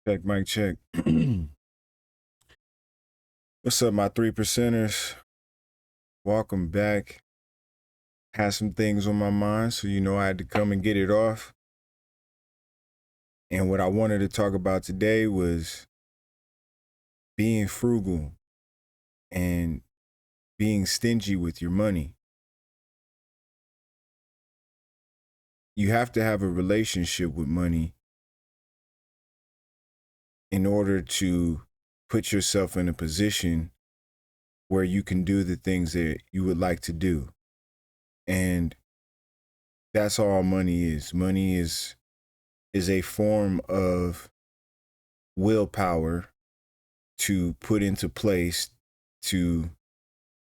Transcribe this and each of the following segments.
Check, mic check. What's up, my 3%ers? Welcome back. Had some things on my mind, so I had to come and get it off. And what I wanted to talk about today was being frugal and being stingy with your money. You have to have a relationship with money in order to put yourself in a position where you can do the things that you would like to do. And that's all money is. Money is a form of willpower to put into place to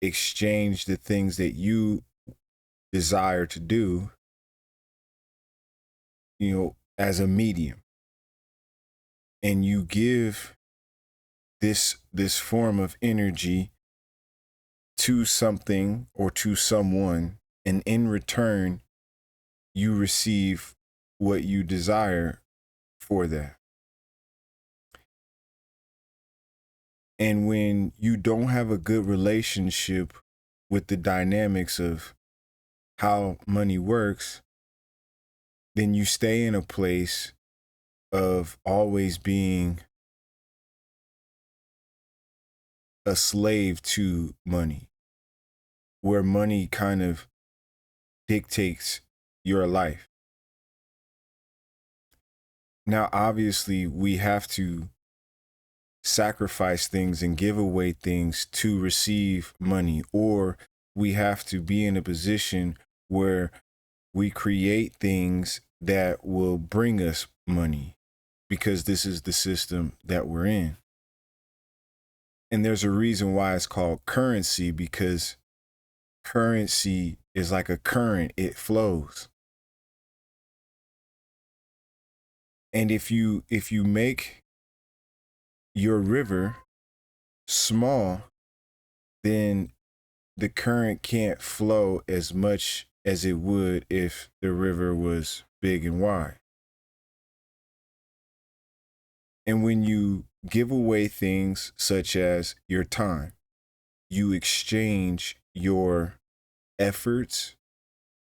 exchange the things that you desire to do, as a medium. And you give this form of energy to something or to someone, and in return, you receive what you desire for that. And when you don't have a good relationship with the dynamics of how money works, then you stay in a place of always being a slave to money, where money kind of dictates your life. Now, obviously, we have to sacrifice things and give away things to receive money, or we have to be in a position where we create things that will bring us money, because this is the system that we're in. And there's a reason why it's called currency, because currency is like a current, it flows. And if you make your river small, then the current can't flow as much as it would if the river was big and wide. And when you give away things such as your time, you exchange your efforts,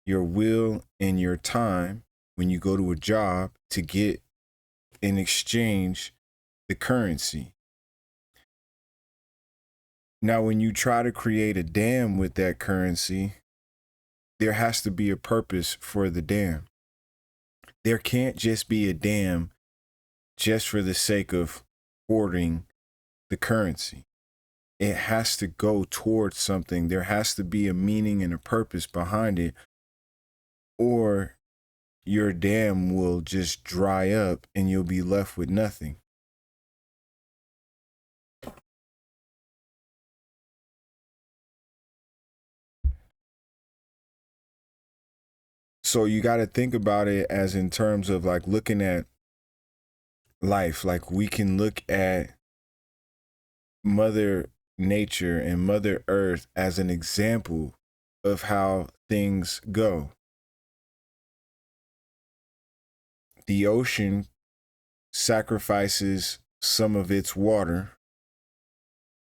your will, and your time when you go to a job to get in exchange the currency. Now, when you try to create a dam with that currency, there has to be a purpose for the dam. There can't just be a dam just for the sake of hoarding the currency. It has to go towards something. There has to be a meaning and a purpose behind it, or your dam will just dry up and you'll be left with nothing. So you got to think about it as in terms of like looking at life. Like we can look at Mother Nature and Mother Earth as an example of how things go. The ocean sacrifices some of its water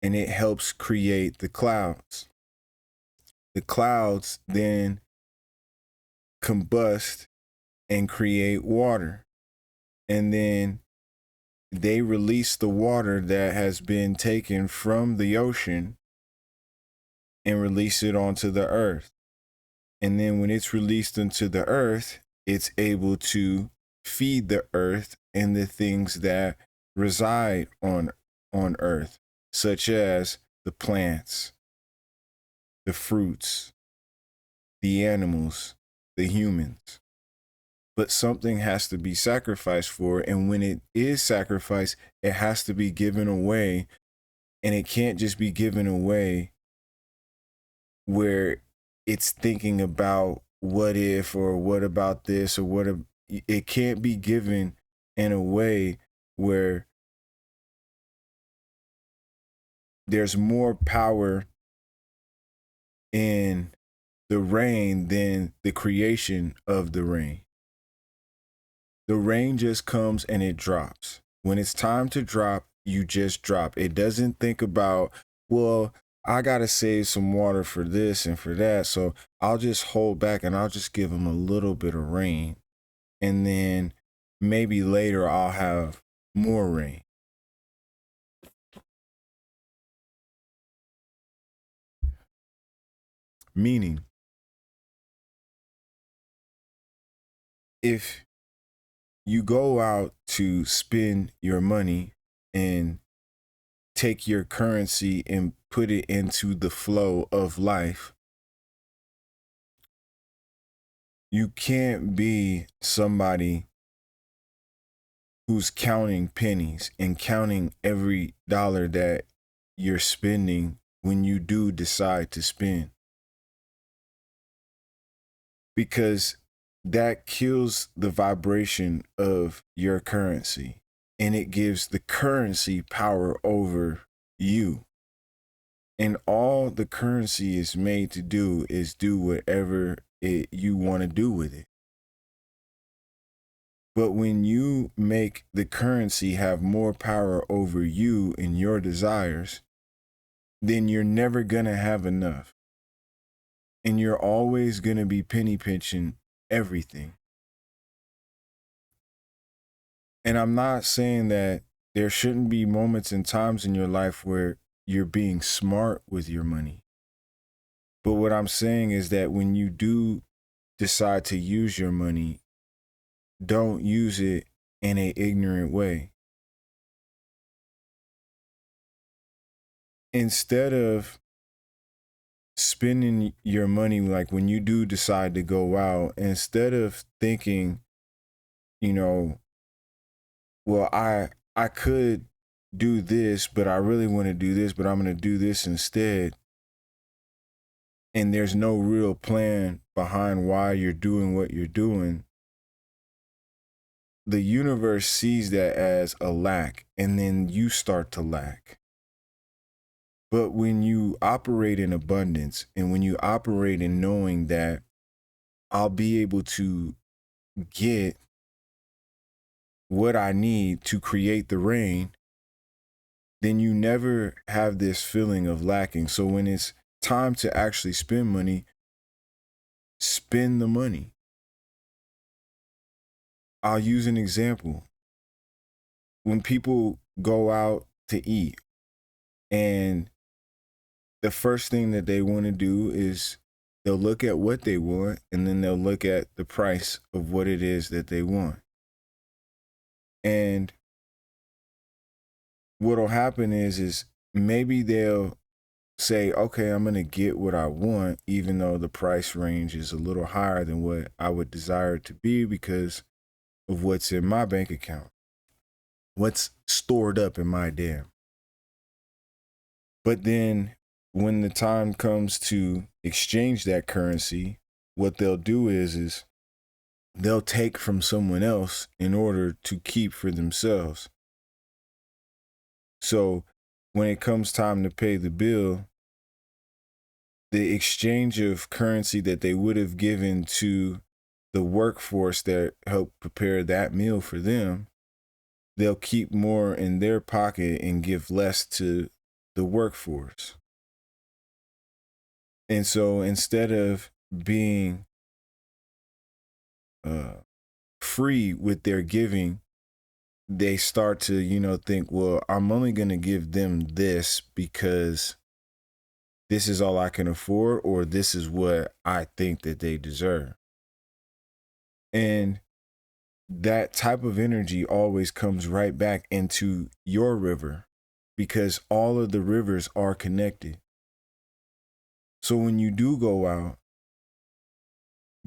and it helps create the clouds. The clouds then combust and create water. And then they release the water that has been taken from the ocean and release it onto the earth. And then when it's released into the earth, it's able to feed the earth and the things that reside on earth, such as the plants, the fruits, the animals, the humans. But something has to be sacrificed for, and when it is sacrificed, it has to be given away, and it can't just be given away where it's thinking about what if or what about this or what if. It can't be given in a way where there's more power in the rain than the creation of the rain. The rain just comes and it drops. When it's time to drop, you just drop. It doesn't think about, well, I got to save some water for this and for that. So I'll just hold back and I'll just give them a little bit of rain. And then maybe later I'll have more rain. Meaning, if you go out to spend your money and take your currency and put it into the flow of life, you can't be somebody who's counting pennies and counting every dollar that you're spending when you do decide to spend. Because that kills the vibration of your currency and it gives the currency power over you. And all the currency is made to do is do whatever you want to do with it. But when you make the currency have more power over you and your desires, then you're never going to have enough. And you're always going to be penny pinching everything. And I'm not saying that there shouldn't be moments and times in your life where you're being smart with your money. But what I'm saying is that when you do decide to use your money, don't use it in an ignorant way. Instead of spending your money, like when you do decide to go out, instead of thinking, well, I could do this, but I really want to do this, but I'm going to do this instead. And there's no real plan behind why you're doing what you're doing. The universe sees that as a lack, and then you start to lack. But when you operate in abundance and when you operate in knowing that I'll be able to get what I need to create the rain, then you never have this feeling of lacking. So when it's time to actually spend money, spend the money. I'll use an example. When people go out to eat and the first thing that they want to do is they'll look at what they want and then they'll look at the price of what it is that they want. And what'll happen is maybe they'll say, okay, I'm going to get what I want, even though the price range is a little higher than what I would desire it to be because of what's in my bank account, what's stored up in my dam. But then when the time comes to exchange that currency, what they'll do is they'll take from someone else in order to keep for themselves. So when it comes time to pay the bill, the exchange of currency that they would have given to the workforce that helped prepare that meal for them, they'll keep more in their pocket and give less to the workforce. And so instead of being free with their giving, they start to, think, well, I'm only going to give them this because this is all I can afford, or this is what I think that they deserve. And that type of energy always comes right back into your river because all of the rivers are connected. So when you do go out,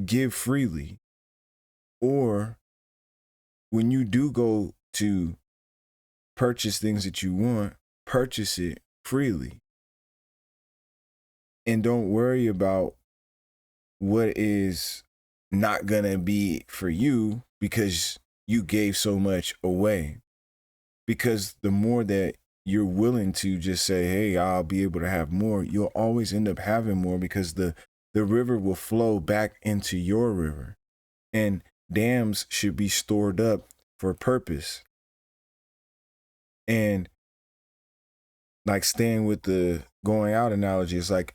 give freely. Or when you do go to purchase things that you want, purchase it freely. And don't worry about what is not going to be for you because you gave so much away. Because the more that you're willing to just say, hey, I'll be able to have more, you'll always end up having more because the river will flow back into your river. And dams should be stored up for a purpose. And like staying with the going out analogy, it's like,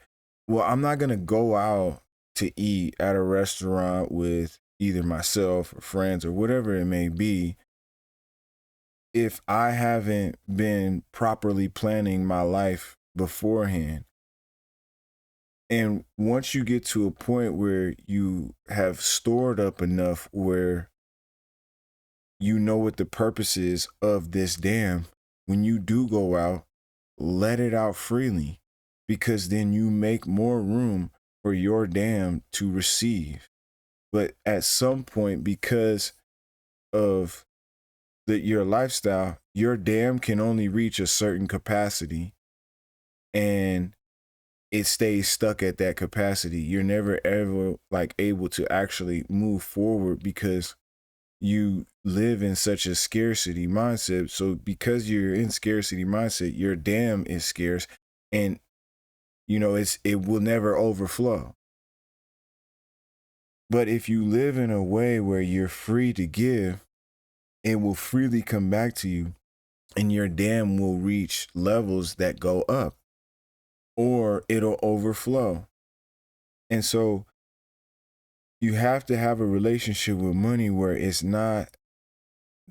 well, I'm not gonna go out to eat at a restaurant with either myself or friends or whatever it may be if I haven't been properly planning my life beforehand. And once you get to a point where you have stored up enough where you know what the purpose is of this dam, when you do go out, let it out freely, because then you make more room for your dam to receive. But at some point, because of your lifestyle, your dam can only reach a certain capacity, and it stays stuck at that capacity. You're never ever like able to actually move forward because you live in such a scarcity mindset. So because you're in scarcity mindset, your dam is scarce, and it will never overflow. But if you live in a way where you're free to give, it will freely come back to you, and your dam will reach levels that go up, or it'll overflow. And so you have to have a relationship with money where it's not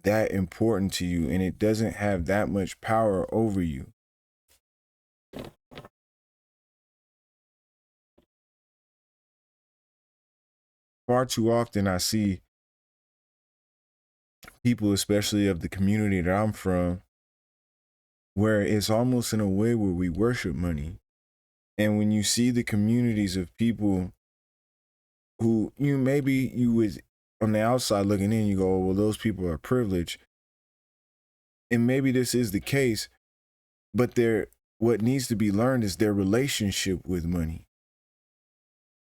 that important to you and it doesn't have that much power over you. Far too often I see people, especially of the community that I'm from, where it's almost in a way where we worship money. And when you see the communities of people who maybe you would on the outside looking in, you go, well, those people are privileged. And maybe this is the case, but what needs to be learned is their relationship with money.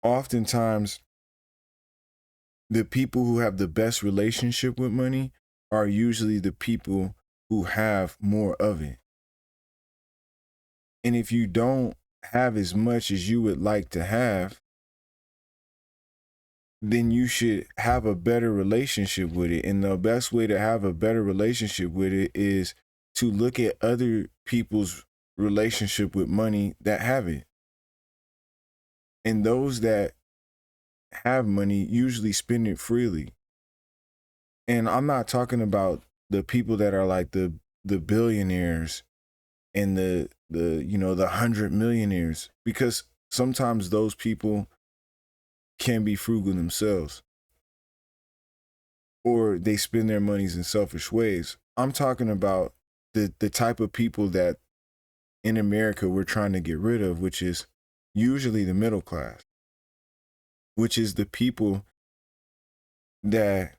Oftentimes, the people who have the best relationship with money are usually the people who have more of it. And if you don't have as much as you would like to have, then you should have a better relationship with it. And the best way to have a better relationship with it is to look at other people's relationship with money that have it. And those that have money usually spend it freely. And I'm not talking about the people that are like the billionaires and the 100 millionaires, because sometimes those people can be frugal themselves or they spend their monies in selfish ways. I'm talking about the type of people that in America we're trying to get rid of, which is usually the middle class, which is the people that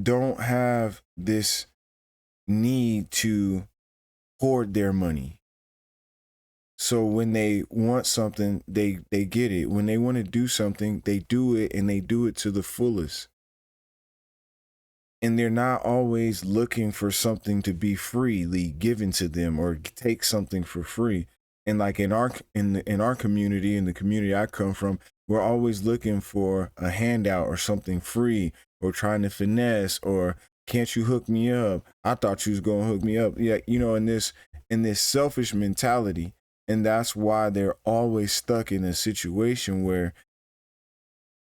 don't have this need to hoard their money. So when they want something, they get it. When they want to do something, they do it, and they do it to the fullest. And they're not always looking for something to be freely given to them or take something for free. And like in our community, in the community I come from, we're always looking for a handout or something free, or trying to finesse, or can't you hook me up? I thought you was gonna hook me up. Yeah, in this selfish mentality. And that's why they're always stuck in a situation where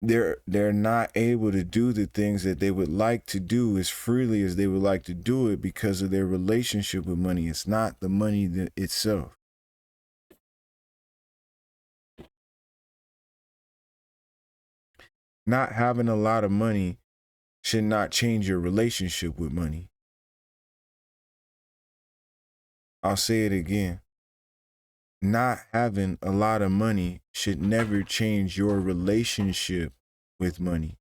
they're not able to do the things that they would like to do as freely as they would like to do it because of their relationship with money. It's not the money itself. Not having a lot of money should not change your relationship with money. I'll say it again. Not having a lot of money should never change your relationship with money.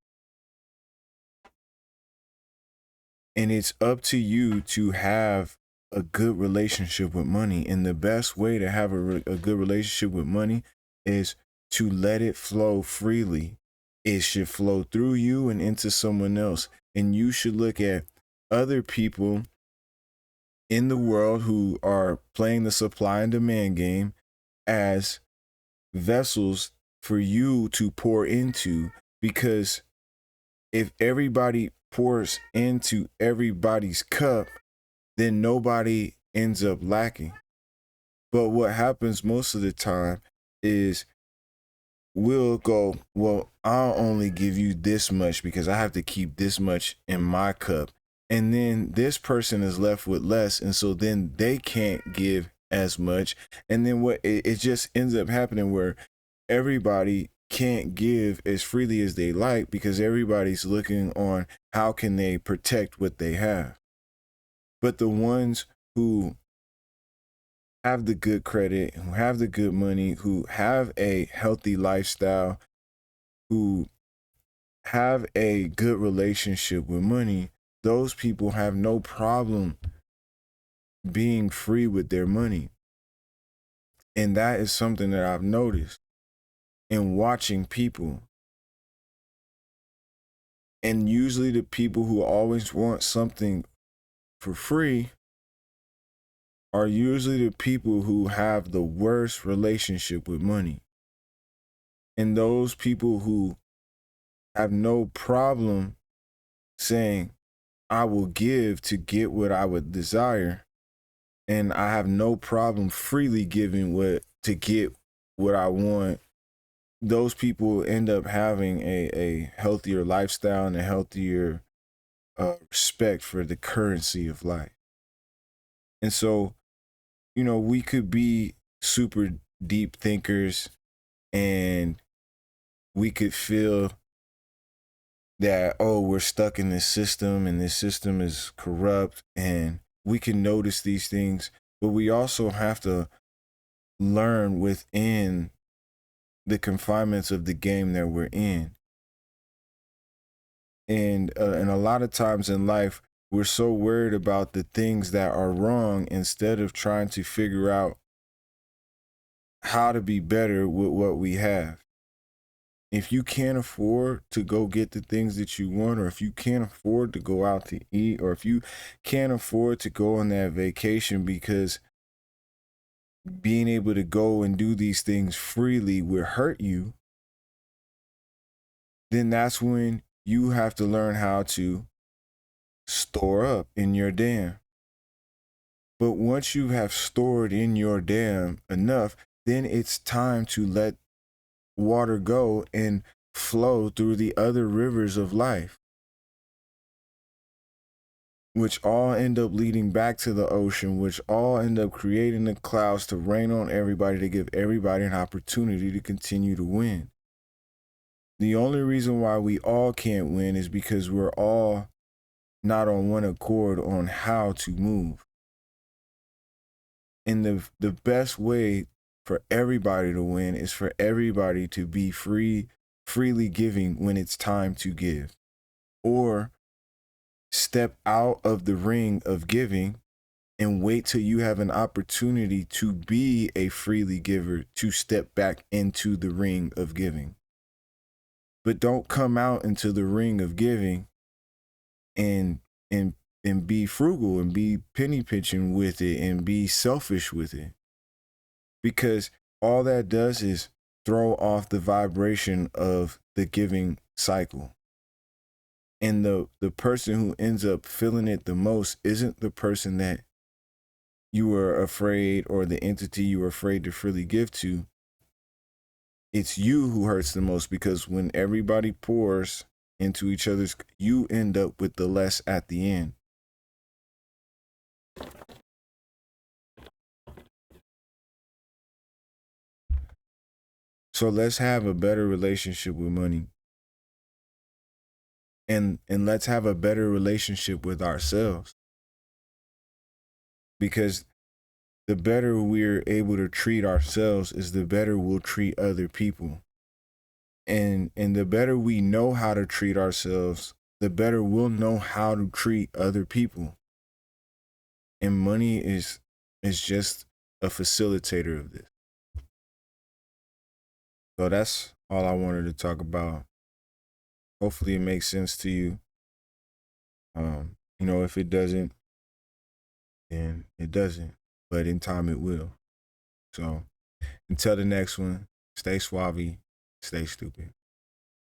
And it's up to you to have a good relationship with money. And the best way to have a good relationship with money is to let it flow freely. It should flow through you and into someone else. And you should look at other people in the world who are playing the supply and demand game as vessels for you to pour into, because if everybody pours into everybody's cup, then nobody ends up lacking. But what happens most of the time is we'll go, well, I'll only give you this much because I have to keep this much in my cup. And then this person is left with less. And so then they can't give as much. And then it just ends up happening where everybody can't give as freely as they like because everybody's looking on how can they protect what they have. But the ones who have the good credit, who have the good money, who have a healthy lifestyle, who have a good relationship with money, those people have no problem being free with their money. And that is something that I've noticed in watching people. And usually the people who always want something for free are usually the people who have the worst relationship with money. And those people who have no problem saying, I will give to get what I would desire. And I have no problem freely giving what to get what I want. Those people end up having a healthier lifestyle and a healthier respect for the currency of life. And so, we could be super deep thinkers and we could feel that, oh, we're stuck in this system and this system is corrupt, and we can notice these things, but we also have to learn within the confinements of the game that we're in. And a lot of times in life, we're so worried about the things that are wrong instead of trying to figure out how to be better with what we have. If you can't afford to go get the things that you want, or if you can't afford to go out to eat, or if you can't afford to go on that vacation because being able to go and do these things freely will hurt you, then that's when you have to learn how to store up in your dam. But once you have stored in your dam enough, then it's time to let water go and flow through the other rivers of life, which all end up leading back to the ocean, which all end up creating the clouds to rain on everybody, to give everybody an opportunity to continue to win. The only reason why we all can't win is because we're all not on one accord on how to move. And the best way for everybody to win is for everybody to be freely giving when it's time to give, or step out of the ring of giving and wait till you have an opportunity to be a freely giver to step back into the ring of giving. But don't come out into the ring of giving and be frugal and be penny pinching with it and be selfish with it, because all that does is throw off the vibration of the giving cycle. And the person who ends up feeling it the most isn't the person that you were afraid, or the entity you were afraid to freely give to. It's you who hurts the most, because when everybody pours into each other's, you end up with the less at the end. So let's have a better relationship with money. And let's have a better relationship with ourselves. Because the better we're able to treat ourselves is the better we'll treat other people. And the better we know how to treat ourselves, the better we'll know how to treat other people. And money is just a facilitator of this. So that's all I wanted to talk about. Hopefully it makes sense to you. If it doesn't, then it doesn't. But in time it will. So until the next one, stay suave, stay stupid.